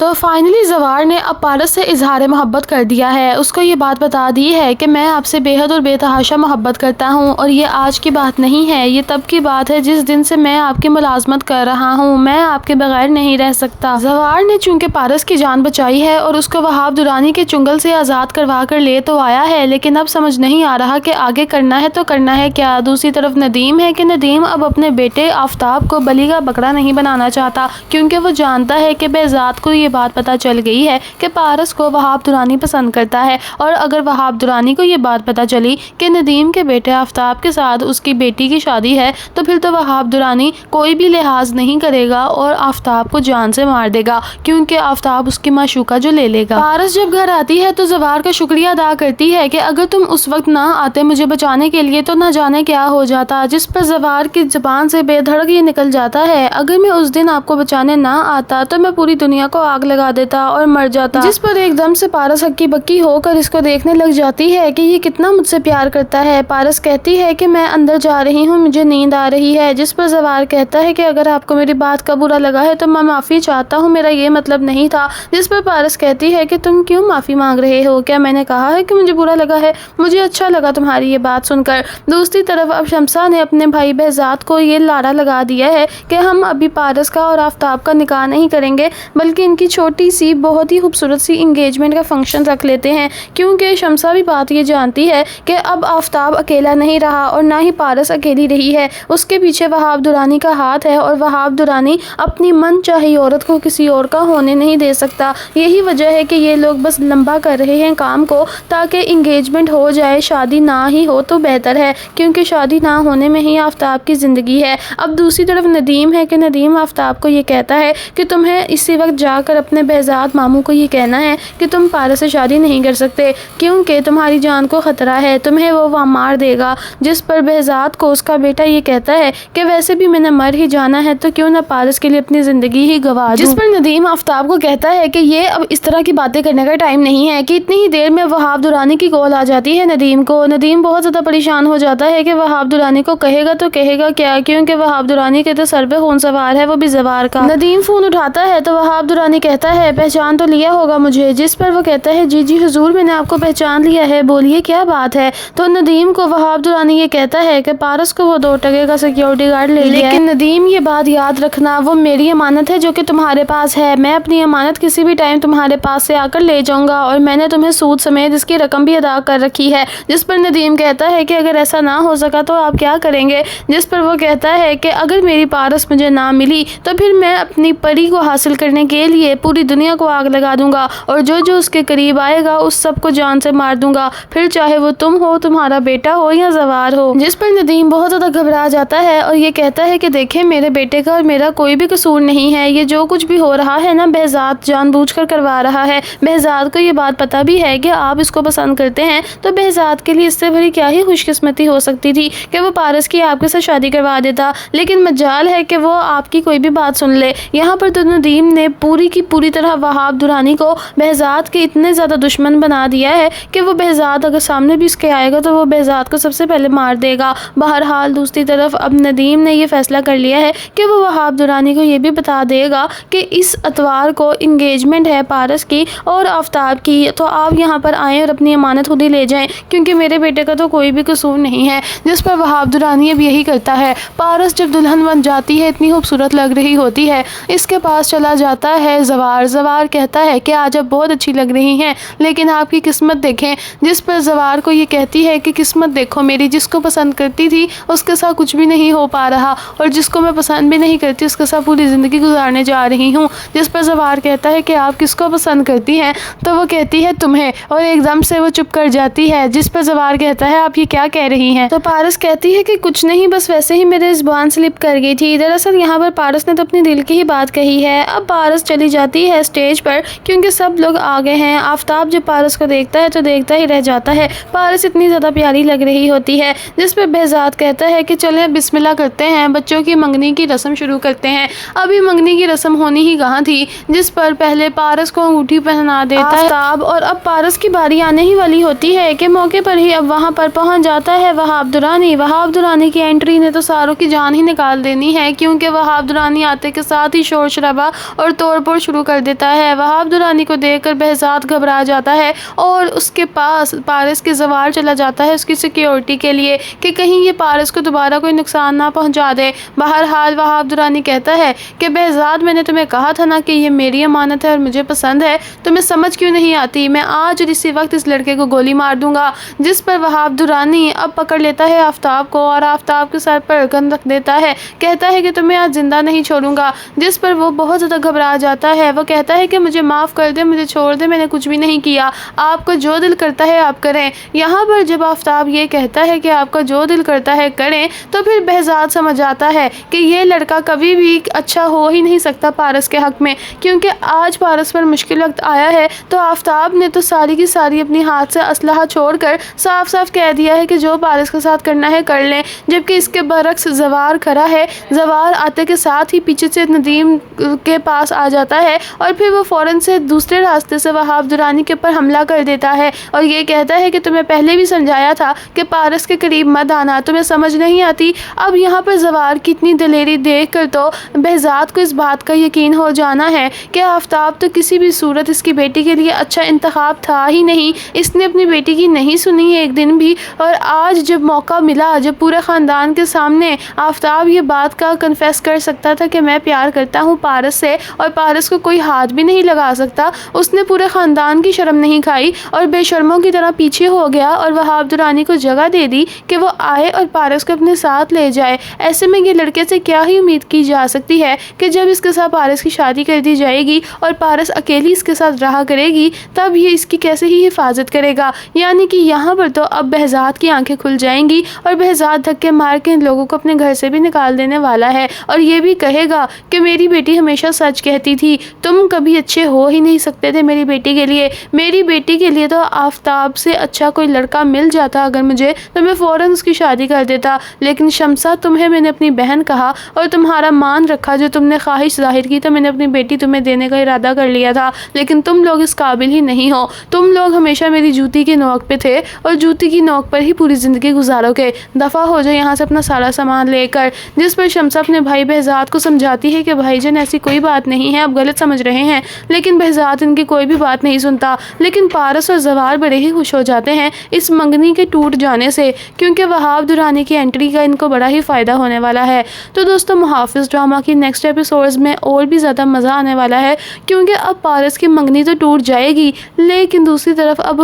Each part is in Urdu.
تو فائنلی زوار نے اب پارس سے اظہار محبت کر دیا ہے، اس کو یہ بات بتا دی ہے کہ میں آپ سے بے حد اور بے تحاشا محبت کرتا ہوں، اور یہ آج کی بات نہیں ہے، یہ تب کی بات ہے جس دن سے میں آپ کی ملازمت کر رہا ہوں، میں آپ کے بغیر نہیں رہ سکتا۔ زوار نے چونکہ پارس کی جان بچائی ہے اور اس کو وہاب درانی کے چنگل سے آزاد کروا کر لے تو آیا ہے، لیکن اب سمجھ نہیں آ رہا کہ آگے کرنا ہے تو کرنا ہے کیا۔ دوسری طرف ندیم ہے کہ ندیم اب اپنے بیٹے آفتاب کو بلی کا بکرا نہیں بنانا چاہتا، کیونکہ وہ جانتا ہے کہ بہزاد کو یہ بات پتہ چل گئی ہے کہ پارس کو وہاب درانی پسند کرتا ہے، اور اگر وہاب درانی کو یہ بات پتہ چلی کہ ندیم کے بیٹے آفتاب کے ساتھ اس کی بیٹی کی شادی ہے تو پھر تو وہاب درانی کوئی بھی لحاظ نہیں کرے گا اور آفتاب کو جان سے مار دے گا، کیونکہ آفتاب اس کی معشوقہ جو لے لے گا۔ پارس جب گھر آتی ہے تو زوار کا شکریہ ادا کرتی ہے کہ اگر تم اس وقت نہ آتے مجھے بچانے کے لیے تو نہ جانے کیا ہو جاتا، جس پر زوار کی زبان سے بے دھڑک یہ نکل جاتا ہے، اگر میں اس دن آپ کو بچانے نہ آتا تو میں پوری دنیا کو آگ لگا دیتا اور مر جاتا۔ جس پر ایک دم سے پارس ہکی بکی ہو کر اس کو دیکھنے لگ جاتی ہے کہ یہ کتنا مجھ سے پیار کرتا ہے۔ پارس کہتی ہے کہ میں اندر جا رہی ہوں، مجھے نیند آ رہی ہے، جس پر زوار کہتا ہے کہ اگر آپ کو میری بات کا برا لگا ہے تو میں معافی چاہتا ہوں، میرا یہ مطلب نہیں تھا۔ جس پر پارس کہتی ہے کہ تم کیوں معافی مانگ رہے ہو، کیا میں نے کہا ہے کہ مجھے برا لگا ہے، مجھے اچھا لگا تمہاری یہ بات سن کر۔ دوسری طرف اب شمسا نے اپنے بھائی بہزاد کو یہ لارا لگا دیا ہے کہ ہم ابھی پارس کا اور آفتاب کا نکاح نہیں کریں گے، بلکہ ان کی چھوٹی سی بہت ہی خوبصورت سی انگیجمنٹ کا فنکشن رکھ لیتے ہیں، کیونکہ شمسا بھی بات یہ جانتی ہے کہ اب آفتاب اکیلا نہیں رہا اور نہ ہی پارس اکیلی رہی ہے، اس کے پیچھے وہاب درانی کا ہاتھ ہے، اور وہاب درانی اپنی من چاہی عورت کو کسی اور کا ہونے نہیں دے سکتا۔ یہی وجہ ہے کہ یہ لوگ بس لمبا کر رہے ہیں کام کو تاکہ انگیجمنٹ ہو جائے، شادی نہ ہی ہو تو بہتر ہے، کیونکہ شادی نہ ہونے میں ہی آفتاب کی زندگی ہے۔ اب دوسری طرف ندیم ہے کہ ندیم آفتاب کو یہ کہتا ہے کہ تمہیں اسی وقت جا کر اپنے بہزاد ماموں کو یہ کہنا ہے کہ تم پارس سے شادی نہیں کر سکتے، کیونکہ تمہاری جان کو خطرہ ہے، تمہیں وہ وہاں مار دے گا۔ جس پر بہزاد کو اس کا بیٹا یہ کہتا ہے کہ ویسے بھی میں نے مر ہی جانا ہے تو کیوں نہ پارس کے لیے اپنی زندگی ہی گوا دوں۔ جس پر ندیم آفتاب کو کہتا ہے کہ یہ اب اس طرح کی باتیں کرنے کا ٹائم نہیں ہے، کہ اتنی ہی دیر میں وہاب درانی کی کال آ جاتی ہے ندیم کو۔ ندیم بہت زیادہ پریشان ہو جاتا ہے کہ وہاب درانی کو کہے گا تو کہے گا کیا، کیونکہ وہاب درانی کے تو سر پہ خون سوار ہے، وہ بھی زوار کا۔ ندیم فون اٹھاتا ہے تو وہاب درانی کہتا ہے پہچان تو لیا ہوگا مجھے، جس پر وہ کہتا ہے جی جی حضور میں نے آپ کو پہچان لیا ہے، بولیے کیا بات ہے۔ تو ندیم کو وہاب درانی یہ کہتا ہے کہ پارس کو وہ 2 ٹکے کا سیکیورٹی گارڈ لے گیا ہے، لیکن ندیم یہ بات یاد رکھنا وہ میری امانت ہے جو کہ تمہارے پاس ہے، میں اپنی امانت کسی بھی ٹائم تمہارے پاس سے آ کر لے جاؤں گا، اور میں نے تمہیں سود سمیت اس کی رقم بھی ادا کر رکھی ہے۔ جس پر ندیم کہتا ہے کہ اگر ایسا نہ ہو سکا تو آپ کیا کریں گے؟ جس پر وہ کہتا ہے کہ اگر میری پارس مجھے نہ ملی تو پھر میں اپنی پری کو حاصل کرنے کے لیے پوری دنیا کو آگ لگا دوں گا، اور جو جو اس کے قریب آئے گا اس سب کو جان سے مار دوں گا، پھر چاہے وہ تم ہو، تمہارا بیٹا ہو یا زوار ہو۔ جس پر ندیم بہت زیادہ گھبرا جاتا ہے اور یہ کہتا ہے کہ دیکھیں میرے بیٹے کا اور میرا کوئی بھی قصور نہیں ہے، یہ جو کچھ بھی ہو رہا ہے نا بہزاد جان بوجھ کر کروا رہا ہے۔ بہزاد کو یہ بات پتہ بھی ہے کہ آپ اس کو پسند کرتے ہیں، تو بہزاد کے لیے اس سے بڑی کیا ہی خوش قسمتی ہو سکتی تھی کہ وہ پارس کی آپ کے ساتھ شادی کروا دیتا، لیکن مجال ہے کہ وہ آپ کی کوئی بھی بات سن لے۔ یہاں پر تو ندیم نے پوری کی پوری طرح وہاب درانی کو بہزاد کے اتنے زیادہ دشمن بنا دیا ہے کہ وہ بہزاد اگر سامنے بھی اس کے آئے گا تو وہ بہزاد کو سب سے پہلے مار دے گا۔ بہرحال دوسری طرف اب ندیم نے یہ فیصلہ کر لیا ہے کہ وہ وہاب درانی کو یہ بھی بتا دے گا کہ اس اتوار کو انگیجمنٹ ہے پارس کی اور آفتاب کی، تو آپ یہاں پر آئیں اور اپنی امانت خود ہی لے جائیں، کیونکہ میرے بیٹے کا تو کوئی بھی قصور نہیں ہے۔ جس پر وہاب درانی اب یہی کرتا ہے۔ پارس جب دلہن بن جاتی ہے اتنی خوبصورت لگ رہی ہوتی ہے، اس کے پاس چلا جاتا ہے زوار۔ زوار کہتا ہے کہ آج آپ بہت اچھی لگ رہی ہیں، لیکن آپ کی قسمت دیکھیں۔ جس پر زوار کو یہ کہتی ہے کہ قسمت دیکھو میری، جس کو پسند کرتی تھی اس کے ساتھ کچھ بھی نہیں ہو پا رہا، اور جس کو میں پسند بھی نہیں کرتی اس کے ساتھ پوری زندگی گزارنے جا رہی ہوں۔ جس پر زوار کہتا ہے کہ آپ کس کو پسند کرتی ہیں؟ تو وہ کہتی ہے تمہیں، اور ایک دم سے وہ چپ کر جاتی ہے۔ جس پر زوار کہتا ہے آپ یہ کیا کہہ رہی ہیں؟ تو پارس کہتی ہے کہ کچھ نہیں، بس ویسے ہی میرے زبان سلپ کر گئی تھی۔ دراصل یہاں پر پارس نے تو اپنی دل کی ہی بات کہی ہے۔ اب پارس چلی جاتی ہے اسٹیج پر کیونکہ سب لوگ آ گئے ہیں۔ آفتاب جب پارس کو دیکھتا ہے تو دیکھتا ہی رہ جاتا ہے، پارس اتنی زیادہ پیاری لگ رہی ہوتی ہے۔ جس پہ بہزاد کہتا ہے کہ چلیں بسم اللہ کرتے ہیں، بچوں کی منگنی کی رسم شروع کرتے ہیں۔ ابھی منگنی کی رسم ہونی ہی کہاں تھی، جس پر پہلے پارس کو انگوٹھی پہنا دیتا ہے آفتاب، اور اب پارس کی باری آنے ہی والی ہوتی ہے کہ موقع پر ہی اب وہاں پر پہنچ جاتا ہے وہاب درانی۔ وہاب درانی کی انٹری نے تو ساروں کی جان ہی نکال دینی ہے، کیونکہ وہاب درانی آتے کے ساتھ ہی شور شرابہ اور توڑ پھوڑ شروع شروع کر دیتا ہے۔ وہاب درانی کو دیکھ کر بہزاد گھبرا جاتا ہے اور اس کے پاس پارس کے زوار چلا جاتا ہے اس کی سیکیورٹی کے لیے کہ کہیں یہ پارس کو دوبارہ کوئی نقصان نہ پہنچا دے۔ بہرحال وہاب درانی کہتا ہے کہ بہزاد میں نے تمہیں کہا تھا نا کہ یہ میری امانت ہے اور مجھے پسند ہے، تمہیں سمجھ کیوں نہیں آتی؟ میں آج اور اسی وقت اس لڑکے کو گولی مار دوں گا۔ جس پر وہاب درانی اب پکڑ لیتا ہے آفتاب کو اور آفتاب کے سر پر گن رکھ دیتا ہے، کہتا ہے کہ تمہیں آج زندہ نہیں چھوڑوں گا، جس پر وہ بہت زیادہ گھبرا جاتا ہے۔ وہ کہتا ہے کہ مجھے معاف کر دے، مجھے چھوڑ دے، میں نے کچھ بھی نہیں کیا، آپ کو جو دل کرتا ہے آپ کریں۔ یہاں پر جب آفتاب یہ کہتا ہے کہ آپ کا جو دل کرتا ہے کریں، تو پھر بہزاد سمجھ آتا ہے کہ یہ لڑکا کبھی بھی اچھا ہو ہی نہیں سکتا پارس کے حق میں، کیونکہ آج پارس پر مشکل وقت آیا ہے تو آفتاب نے تو ساری کی ساری اپنی ہاتھ سے اسلحہ چھوڑ کر صاف صاف کہہ دیا ہے کہ جو پارس کے ساتھ کرنا ہے کر لیں، جبکہ اس کے برعکس زوار کھڑا ہے۔ زوار آتے کے ساتھ ہی پیچھے سے ندیم کے پاس آ جاتا ہے اور پھر وہ فوراً سے دوسرے راستے سے وہاب درانی کے اوپر حملہ کر دیتا ہے اور یہ کہتا ہے کہ تمہیں پہلے بھی سمجھایا تھا کہ پارس کے قریب مت آنا، تمہیں سمجھ نہیں آتی۔ اب یہاں پر زوار کی اتنی دلیری دیکھ کر تو بہزاد کو اس بات کا یقین ہو جانا ہے کہ آفتاب تو کسی بھی صورت اس کی بیٹی کے لیے اچھا انتخاب تھا ہی نہیں، اس نے اپنی بیٹی کی نہیں سنی ایک دن بھی، اور آج جب موقع ملا، جب پورے خاندان کے سامنے آفتاب یہ بات کا کنفیس کر سکتا تھا کہ میں پیار کرتا ہوں پارس سے اور پارس کو کوئی ہاتھ بھی نہیں لگا سکتا، اس نے پورے خاندان کی شرم نہیں کھائی اور بے شرموں کی طرح پیچھے ہو گیا اور وہاب درانی کو جگہ دے دی کہ وہ آئے اور پارس کو اپنے ساتھ لے جائے۔ ایسے میں یہ لڑکے سے کیا ہی امید کی جا سکتی ہے کہ جب اس کے ساتھ پارس کی شادی کر دی جائے گی اور پارس اکیلی اس کے ساتھ رہا کرے گی، تب یہ اس کی کیسے ہی حفاظت کرے گا؟ یعنی کہ یہاں پر تو اب بہزاد کی آنکھیں کھل جائیں گی اور بہزاد دھکے مار کے ان لوگوں کو اپنے گھر سے بھی نکال دینے والا ہے اور یہ بھی کہے گا کہ میری بیٹی ہمیشہ سچ کہتی تھی، تم کبھی اچھے ہو ہی نہیں سکتے تھے میری بیٹی کے لیے، میری بیٹی کے لیے تو آفتاب سے اچھا کوئی لڑکا مل جاتا اگر مجھے تو میں فوراً اس کی شادی کر دیتا، لیکن شمسا تمہیں میں نے اپنی بہن کہا اور تمہارا مان رکھا، جو تم نے خواہش ظاہر کی تو میں نے اپنی بیٹی تمہیں دینے کا ارادہ کر لیا تھا، لیکن تم لوگ اس قابل ہی نہیں ہو، تم لوگ ہمیشہ میری جوتی کی نوک پہ تھے اور جوتی کی نوک پر ہی پوری زندگی گزارو گے، دفع ہو جائے یہاں سے اپنا سارا سامان لے کر۔ جس پر شمسا اپنے بھائی بہزاد کو سمجھاتی ہے کہ بھائی جان ایسی کوئی بات نہیں ہے، آپ غلط سمجھ رہے ہیں، لیکن بہزاد ان کی کوئی بھی بات نہیں سنتا۔ لیکن پارس اور زوار بڑے ہی خوش ہو جاتے ہیں اس منگنی کے ٹوٹ جانے سے، کیونکہ وہاب درانی کی انٹری کا ان کو بڑا ہی فائدہ ہونے والا ہے۔ تو دوستو محافظ ڈرامہ کی نیکسٹ ایپیسوڈز میں اور بھی زیادہ مزہ آنے والا ہے، کیونکہ اب پارس کی منگنی تو ٹوٹ جائے گی، لیکن دوسری طرف اب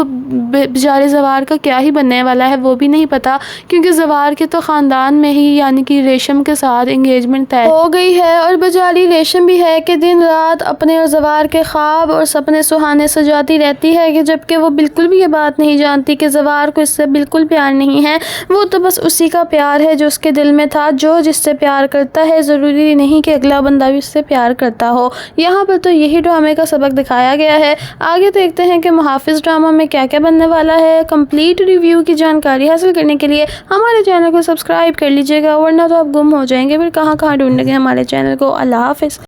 بیچارے زوار کا کیا ہی بننے والا ہے وہ بھی نہیں پتا، کیونکہ زوار کے تو خاندان میں ہی یعنی کہ ریشم کے ساتھ انگیجمنٹ طے ہو گئی ہے اور بیچاری ریشم بھی ہے کہ دن رات اپنے اور زوار کے خواب اور سپنے سہانے سجاتی رہتی ہے، کہ جبکہ وہ بالکل بھی یہ بات نہیں جانتی کہ زوار کو اس سے بالکل پیار نہیں ہے، وہ تو بس اسی کا پیار ہے جو اس کے دل میں تھا، جو جس سے پیار کرتا ہے ضروری نہیں کہ اگلا بندہ بھی اس سے پیار کرتا ہو۔ یہاں پر تو یہی ڈرامے کا سبق دکھایا گیا ہے۔ آگے دیکھتے ہیں کہ محافظ ڈرامہ میں کیا کیا بننے والا ہے۔ کمپلیٹ ریویو کی جانکاری حاصل کرنے کے لیے ہمارے چینل کو سبسکرائب کر لیجیے گا، ورنہ تو آپ گم ہو جائیں گے، پھر کہاں کہاں ڈھونڈیں گے ہمارے چینل کو۔ اللہ حافظ۔